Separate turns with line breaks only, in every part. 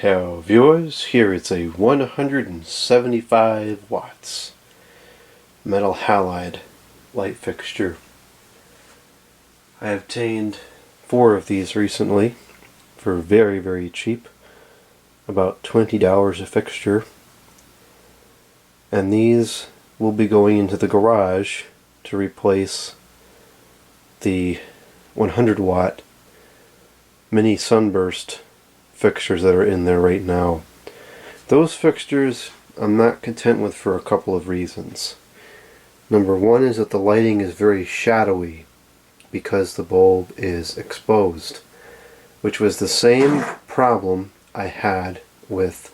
Hello viewers, here it's a 175 watts Metal Halide light fixture. I obtained 4 of these recently for very cheap, about $20 a fixture, and these will be going into the garage to replace the 100 watt Mini Sunburst fixtures that are in there right now. Those fixtures I'm not content with for a couple of reasons. Number one is that the lighting is very shadowy because the bulb is exposed, which was the same problem I had with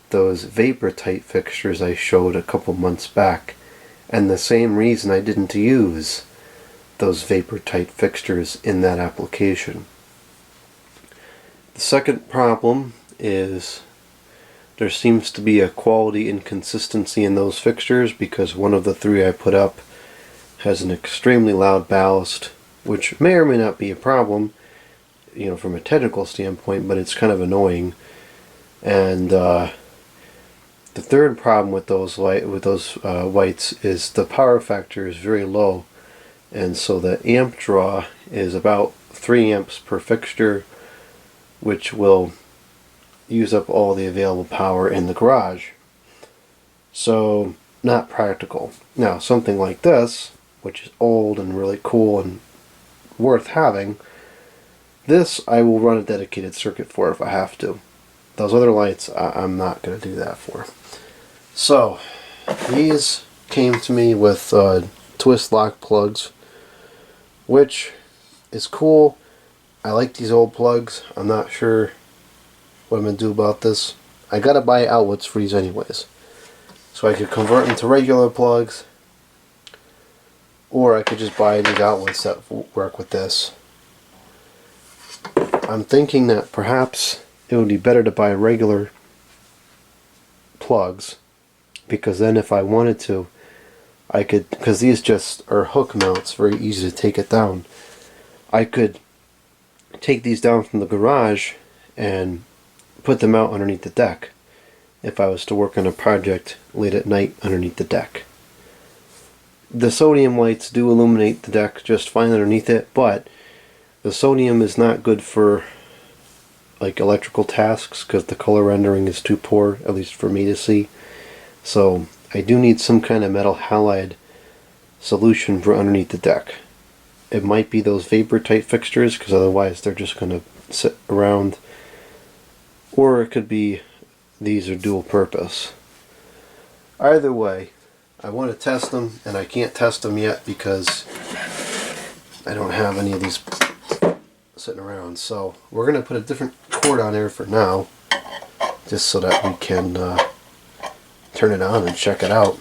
those vapor tight fixtures I showed a couple months back, and the same reason I didn't use those vapor tight fixtures in that application. The second problem is there seems to be a quality inconsistency in those fixtures because one of the 3 I put up has an extremely loud ballast, which may or may not be a problem, from a technical standpoint, but it's kind of annoying. And the third problem with those lights is the power factor is very low, and so the amp draw is about 3 amps per fixture, which will use up all the available power in the garage. So, not practical. Now, something like this, which is old and really cool and worth having, this I will run a dedicated circuit for if I have to. Those other lights, I'm not going to do that for. So, these came to me with twist lock plugs, which is cool. I like these old plugs. I'm not sure what I'm going to do about this. I gotta buy outlets for these anyways. So I could convert them to regular plugs, or I could just buy these outlets that work with this. I'm thinking that perhaps it would be better to buy regular plugs, because then if I wanted to, I could, because these just are hook mounts, very easy to take it down. I could take these down from the garage and put them out underneath the deck if I was to work on a project late at night underneath the deck. The sodium lights do illuminate the deck just fine underneath it, but the sodium is not good for like electrical tasks because the color rendering is too poor, at least for me to see. So I do need some kind of metal halide solution for underneath the deck. It might be those vapor tight fixtures, because otherwise they're just going to sit around. Or it could be these are dual purpose. Either way, I want to test them, and I can't test them yet because I don't have any of these sitting around. So we're going to put a different cord on there for now, just so that we can turn it on and check it out.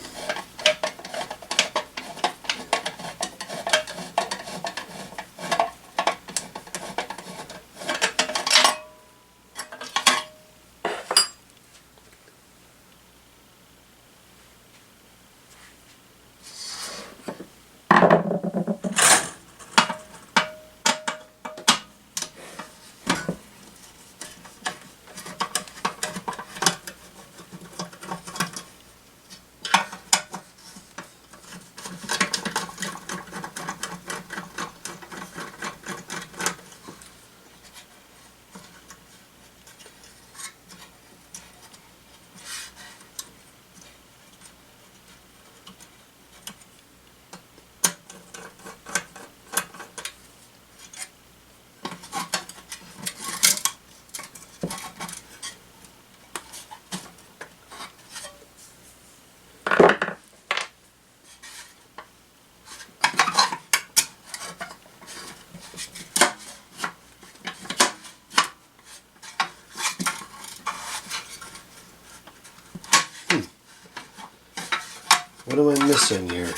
What am I missing here?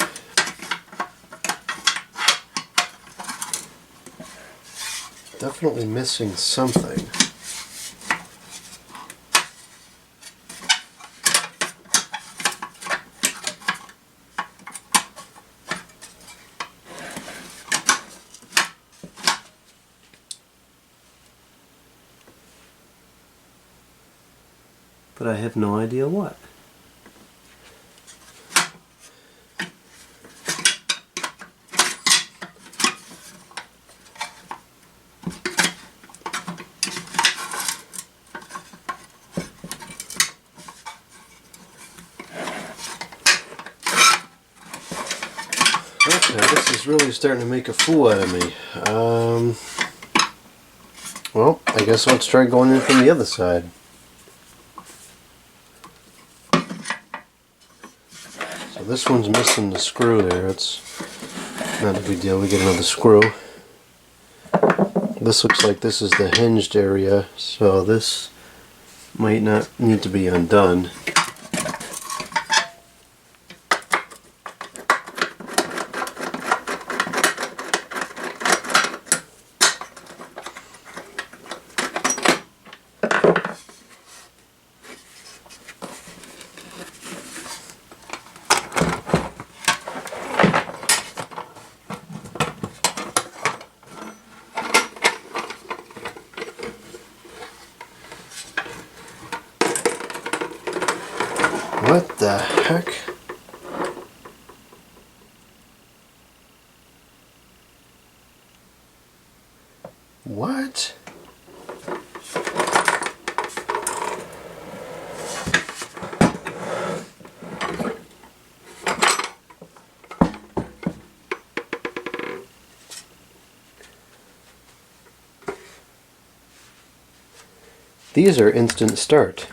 Definitely missing something. but I have no idea what. Okay, this is really starting to make a fool out of me. Well, I guess let's try going in from the other side. So this one's missing the screw there. It's not a big deal. We get another screw. This looks like this is the hinged area, so this might not need to be undone. What the heck? What? These are instant start.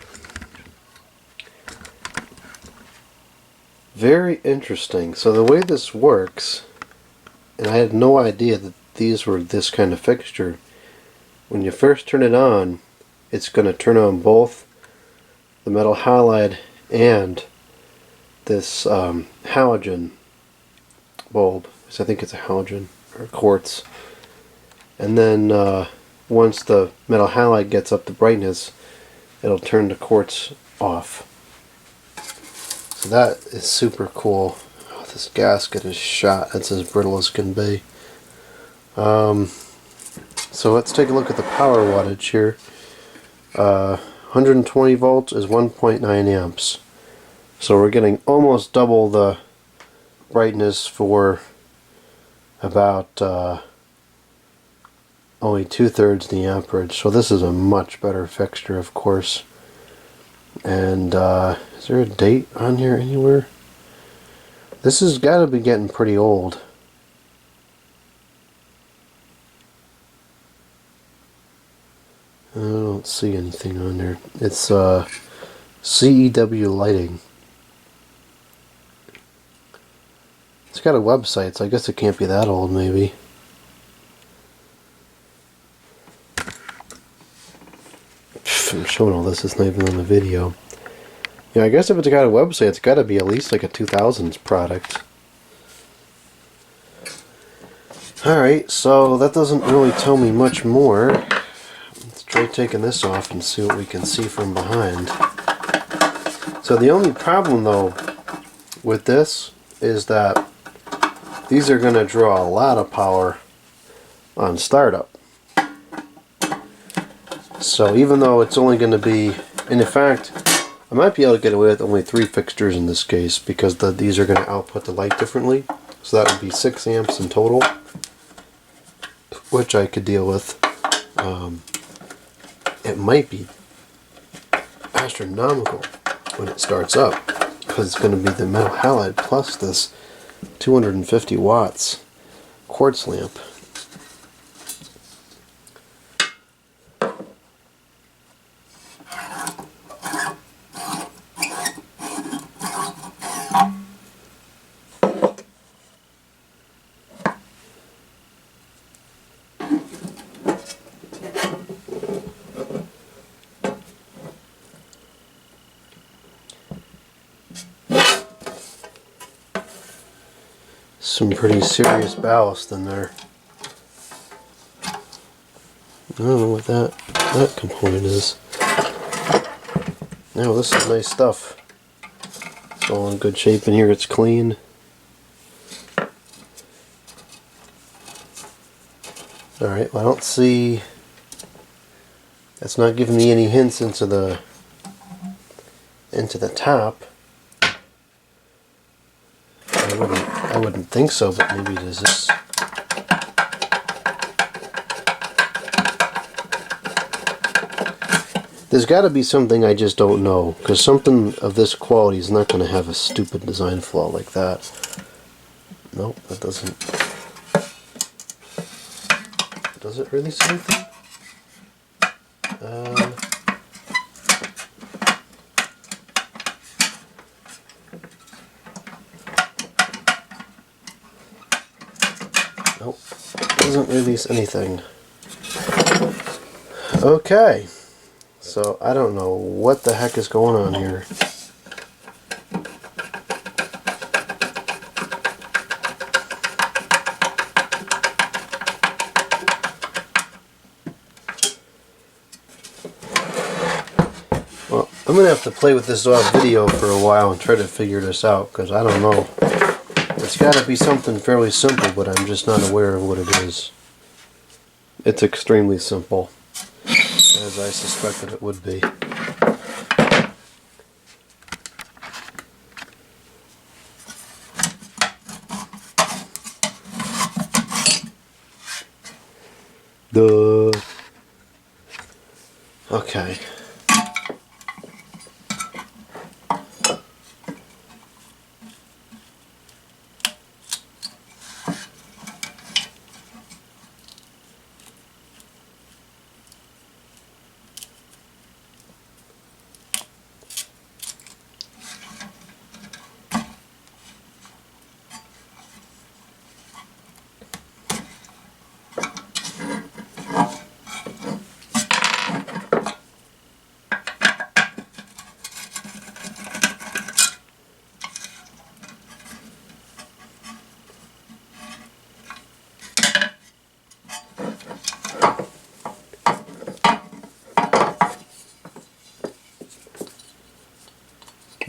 Very interesting. So the way this works, and I had no idea that these were this kind of fixture, when you first turn it on, it's going to turn on both the metal halide and this halogen bulb. So I think it's a halogen or quartz. And then once the metal halide gets up to brightness, it'll turn the quartz off. So that is super cool. Oh, this gasket is shot. It's as brittle as can be. So let's take a look at the power wattage here. 120 volts is 1.9 amps. So we're getting almost double the brightness for about only 2/3 the amperage. So this is a much better fixture, of course. And is there a date on here anywhere? This has got to be getting pretty old. I don't see anything on there. It's CEW Lighting. It's got a website, so I guess it can't be that old, maybe. I'm showing all this, it's not even on the video. Yeah, I guess if it's got a website, it's got to be at least like a 2000s product. Alright, so that doesn't really tell me much more. Let's try taking this off and see what we can see from behind. So the only problem though with this is that these are going to draw a lot of power on startup. So even though it's only going to be, and in fact, I might be able to get away with only 3 fixtures in this case because these are going to output the light differently. So that would be 6 amps in total, which I could deal with. It might be astronomical when it starts up because it's going to be the metal halide plus this 250 watts quartz lamp. Some pretty serious ballast in there. I don't know what that component is. No, this is nice stuff. It's all in good shape in here. It's clean. Alright, well, I don't see... That's not giving me any hints into the into the top. I wouldn't think so, but maybe does this. There's got to be something I just don't know, because something of this quality is not going to have a stupid design flaw like that. Nope, that doesn't. Does it release anything? Nope, doesn't release anything. Okay, so I don't know what the heck is going on here. Well, I'm going to have to play with this off video for a while and try to figure this out, because I don't know. It's got to be something fairly simple, but I'm just not aware of what it is. It's extremely simple, as I suspected it would be. Duh. Okay.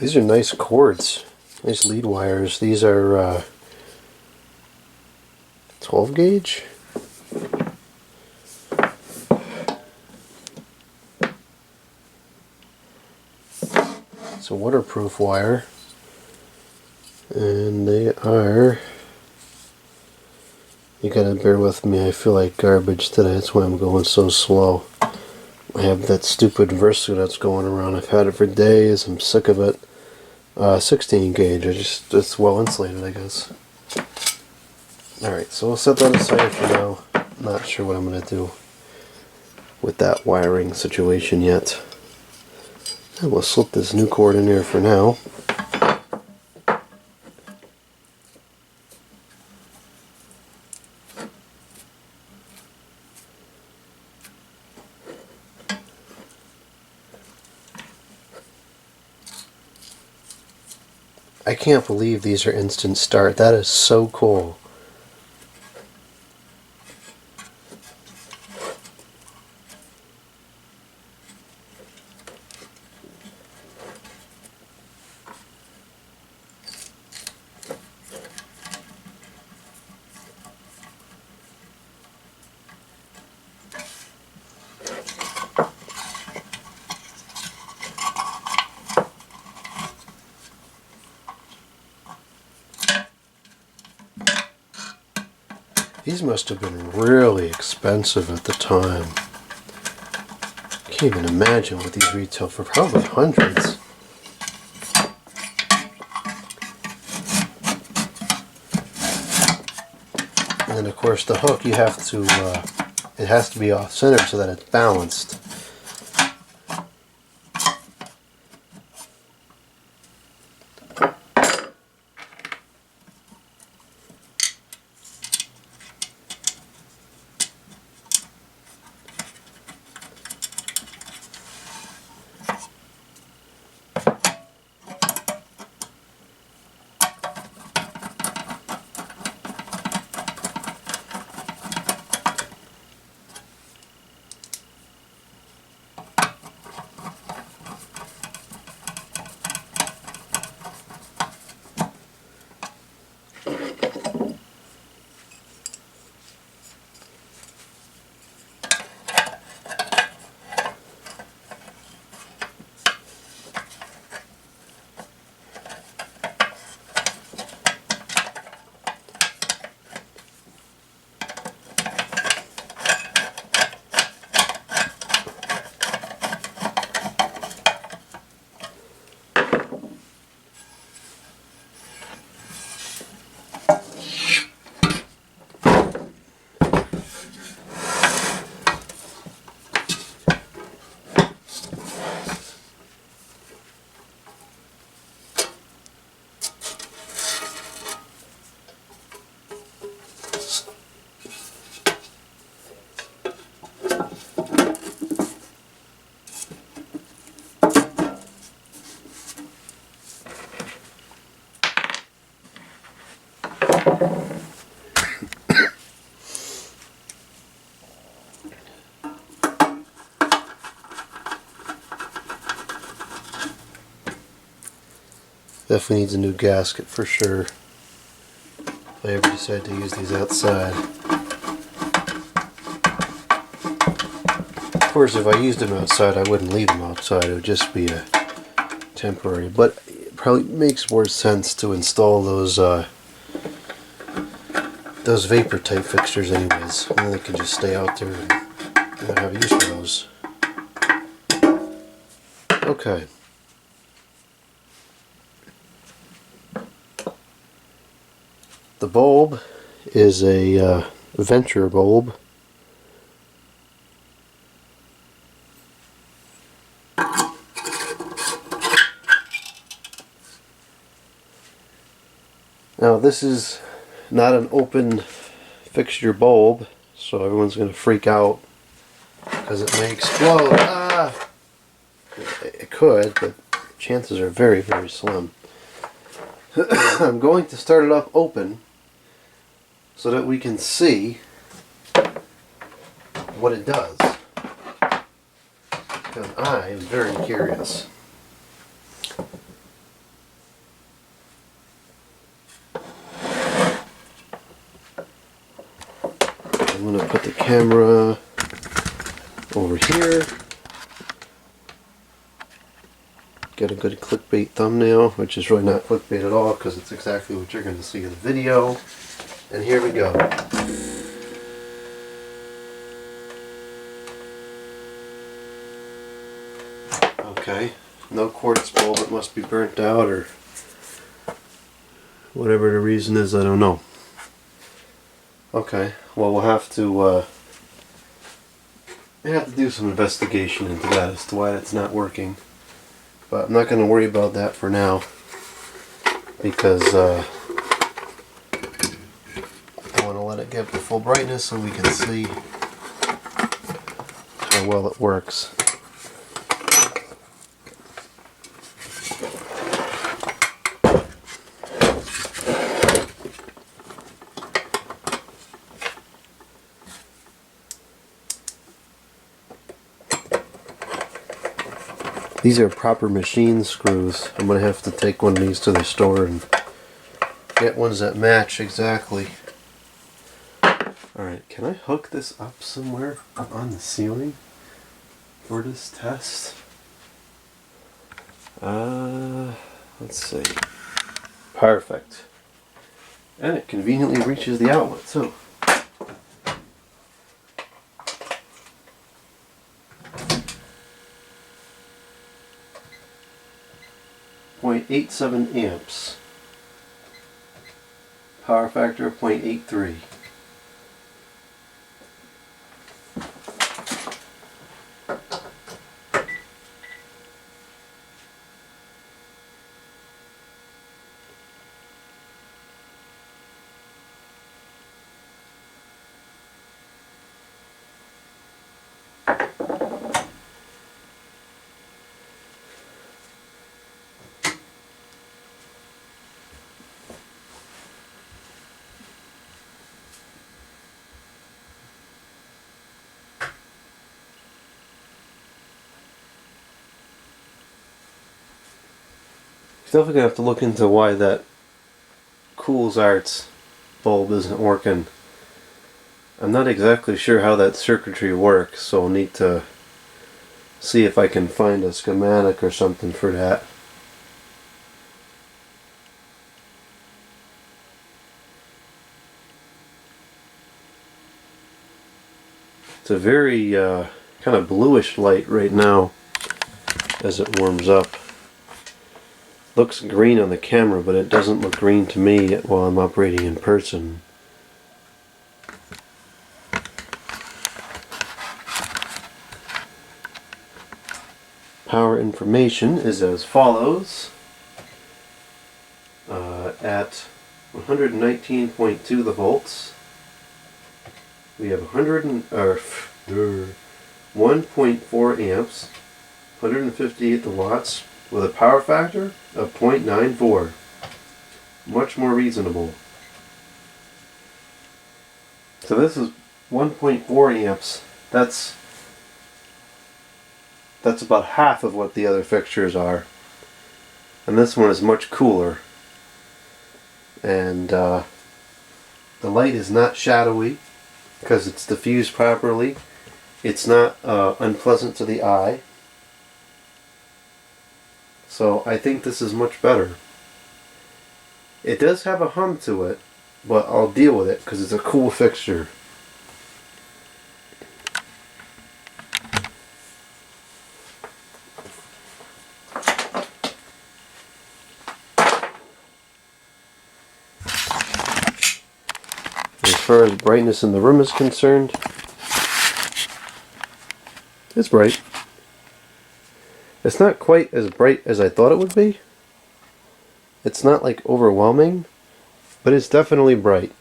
These are nice cords, nice lead wires. These are 12 gauge. It's a waterproof wire, and they are. You gotta bear with me. I feel like garbage today. That's why I'm going so slow. I have that stupid Versu that's going around. I've had it for days. I'm sick of it. 16 gauge. It's well insulated, I guess. Alright, so we'll set that aside for now. Not sure what I'm going to do with that wiring situation yet. And we'll slip this new cord in there for now. I can't believe these are instant start. That is so cool. These must have been really expensive at the time. I can't even imagine what these retail for. Probably hundreds. And then of course the hook, you have to, it has to be off center so that it's balanced. Definitely needs a new gasket for sure, if I ever decide to use these outside. Of course, if I used them outside, I wouldn't leave them outside. It would just be a temporary. But it probably makes more sense to install those vapor type fixtures anyways, and then they can just stay out there and not have use for those. Okay. The bulb is a Venture bulb. Now this is not an open fixture bulb, so everyone's going to freak out because it may explode. Ah! It could, but chances are very, very slim. I'm going to start it up open so that we can see what it does, because I am very curious. I'm going to put the camera over here, get a good clickbait thumbnail, which is really not clickbait at all because it's exactly what you're going to see in the video. And here we go. Okay, no quartz bulb, it must be burnt out or whatever the reason is, I don't know. Okay, well we'll have to do some investigation into that as to why it's not working. But I'm not going to worry about that for now because I want to let it get to full brightness so we can see how well it works. These are proper machine screws. I'm going to have to take one of these to the store and get ones that match exactly. Alright, can I hook this up somewhere on the ceiling for this test? Let's see. Perfect. And it conveniently reaches the outlet too. .87 amps. Power factor of 0.83. Definitely gonna have to look into why that Cools Arts bulb isn't working. I'm not exactly sure how that circuitry works, so I'll need to see if I can find a schematic or something for that. It's a very kind of bluish light right now as it warms up. Looks green on the camera, but it doesn't look green to me while I'm operating in person. Power information is as follows. At 119.2 the volts, we have 1.4 amps, 158 the watts, with a power factor of 0.94. Much more reasonable. So this is 1.4 amps. That's about half of what the other fixtures are. And this one is much cooler. And the light is not shadowy because it's diffused properly. It's not unpleasant to the eye. So I think this is much better. It does have a hum to it, but I'll deal with it because it's a cool fixture. As far as brightness in the room is concerned, it's bright. It's not quite as bright as I thought it would be. It's not like overwhelming, but it's definitely bright.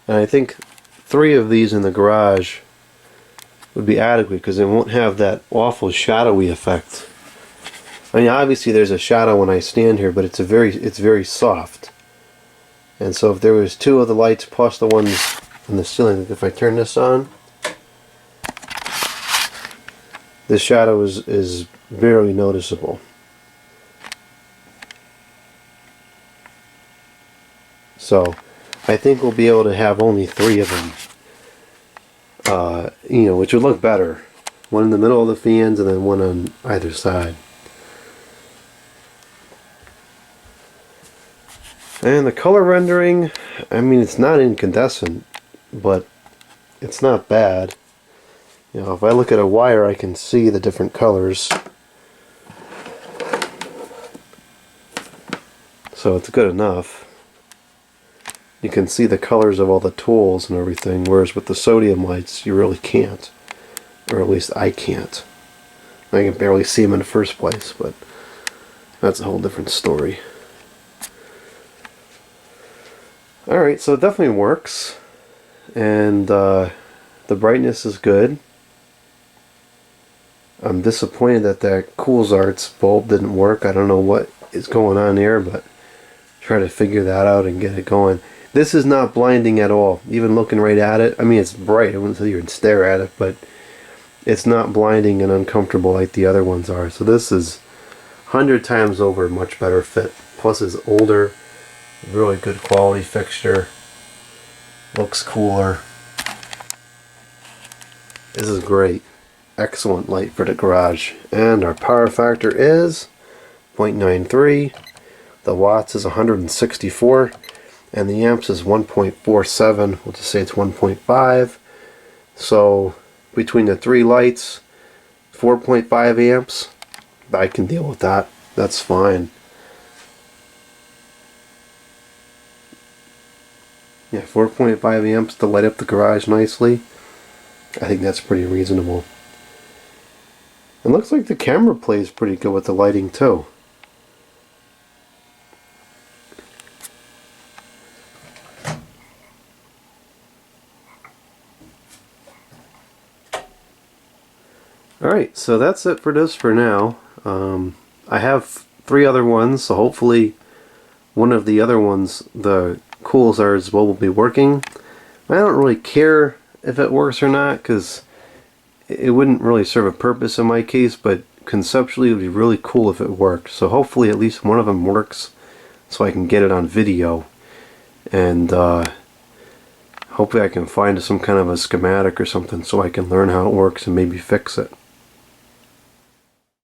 And I think 3 of these in the garage would be adequate because it won't have that awful shadowy effect. I mean, obviously there's a shadow when I stand here, but it's very soft. And so if there was 2 of the lights plus the ones in the ceiling, if I turn this on, the shadow is barely noticeable. So I think we'll be able to have only 3 of them, which would look better. One in the middle of the fans and then one on either side. And the color rendering, I mean, it's not incandescent, but it's not bad. You know, if I look at a wire, I can see the different colors. So it's good enough. You can see the colors of all the tools and everything, whereas with the sodium lights, you really can't. Or at least I can't. I can barely see them in the first place, but that's a whole different story. Alright, so it definitely works. And the brightness is good. I'm disappointed that that Quartz bulb didn't work. I don't know what is going on there, but try to figure that out and get it going. This is not blinding at all, even looking right at it. I mean, it's bright. I wouldn't sit here and stare at it, but it's not blinding and uncomfortable like the other ones are. So this is 100 times over much better fit. Plus it's older, really good quality fixture. Looks cooler. This is great. Excellent light for the garage. And our power factor is 0.93. The watts is 164. And the amps is 1.47. We'll just say it's 1.5. So between the 3 lights, 4.5 amps. I can deal with that. That's fine. Yeah, 4.5 amps to light up the garage nicely. I think that's pretty reasonable. It looks like the camera plays pretty good with the lighting too. Alright, so that's it for this for now. I have 3 other ones, so hopefully one of the other ones, the Quartz will be working. I don't really care if it works or not, because it wouldn't really serve a purpose in my case, but conceptually it would be really cool if it worked. So hopefully at least one of them works so I can get it on video. And hopefully I can find some kind of a schematic or something so I can learn how it works and maybe fix it.